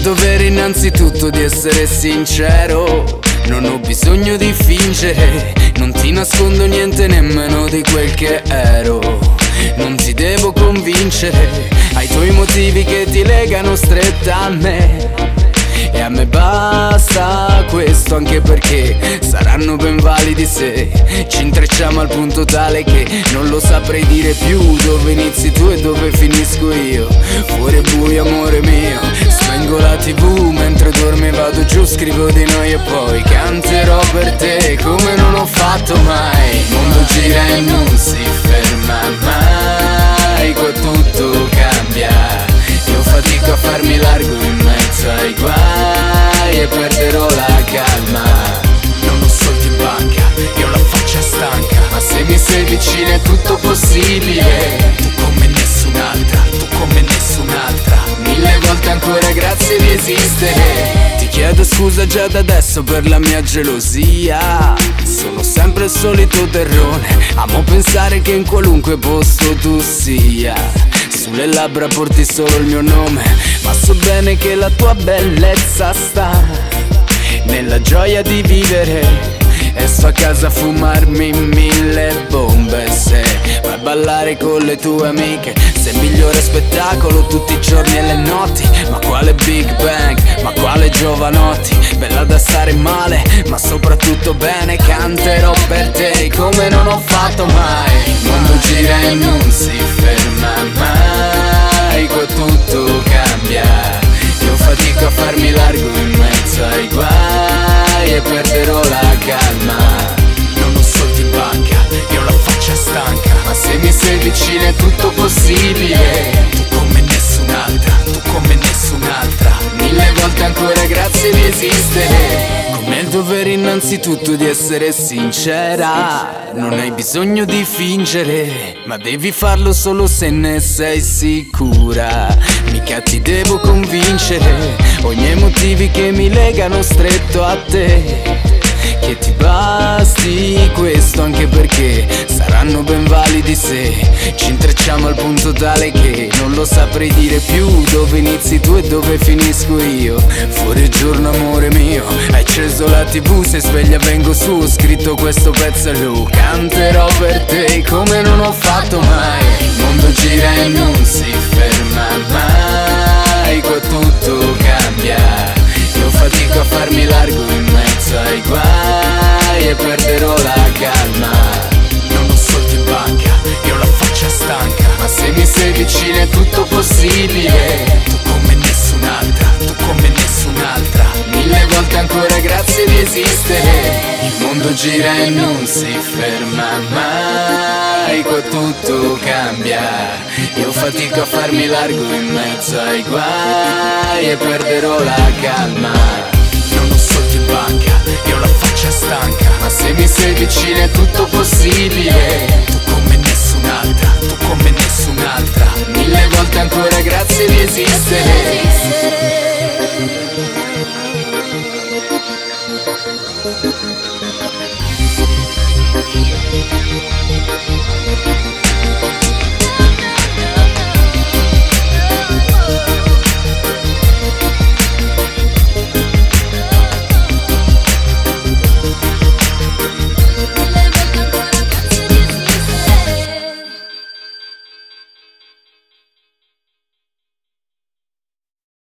dovere innanzitutto di essere sincero. Non ho bisogno di fingere, non ti nascondo niente nemmeno di quel che ero. Non ti devo convincere, hai i tuoi motivi che ti legano stretta a me. E a me basta questo, anche perché saranno ben validi se ci intrecciamo al punto tale che non lo saprei dire più dove inizi tu e dove finisco io. Fuori è buio, amore mio, spengo la TV mentre dormi, vado giù, scrivo di noi e poi canterò per te come non ho fatto mai. Il mondo gira e non si ferma mai, qua tutto cambia. Io fatico a farmi largo in mezzo ai guai e perderò la calma. Non ho soldi in banca, io ho la faccia stanca, ma se mi sei vicino è tutto possibile. Tu come nessun'altra, tu come nessun'altra. Mille volte ancora grazie di esistere. Ti chiedo scusa già da adesso per la mia gelosia. Sono sempre il solito terrone, amo pensare che in qualunque posto tu sia. Sulle labbra porti solo il mio nome, ma so bene che la tua bellezza sta nella gioia di vivere. E sto a casa a fumarmi 1000 bombe. Se vai a ballare con le tue amiche, sei il migliore spettacolo tutti i giorni e le notti. Ma quale Big Bang, ma quale Giovanotti. Bella da stare male, ma soprattutto bene. Canterò per te come non ho fatto mai. Il mondo gira e non si ferma mai, qua tutto cambia. Io fatico a farmi largo in mezzo ai guai e perderò la calma. Non ho soldi in banca, io ho la faccia stanca, ma se mi sei vicino è tutto possibile. Tu come nessun'altra, tu come nessun'altra. Mille volte ancora grazie di esistere. Come il dovere innanzitutto di essere sincera. Non hai bisogno di fingere, ma devi farlo solo se ne sei sicura. Mica ti devo convincere, ho i miei motivi che mi legano stretto a te. Che ti basti questo, anche perché saranno ben validi se ci intrecciamo al punto tale che non lo saprei dire più dove inizi tu e dove finisco io. Fuori è giorno, amore mio, hai acceso la TV, se sveglia vengo su, ho scritto questo pezzo e lo canterò per te come non ho fatto mai. Il mondo gira e non si ferma mai, qua tutto cambia. Io fatico a farmi largo in mezzo ai guai e perderò la calma. Non ho soldi in banca, io ho la faccia stanca, ma se mi sei vicino è tutto possibile. Tu come nessun'altra, tu come nessun'altra. Mille volte ancora grazie di esistere. Il mondo gira e non si ferma mai, qua tutto cambia. Io fatico a farmi largo in mezzo ai guai e perderò la calma. Non ho soldi in banca, io ho la faccia stanca, ma se mi sei vicino è tutto possibile. Tu come nessun'altra, tu come nessun'altra. Mille volte ancora grazie di esistere.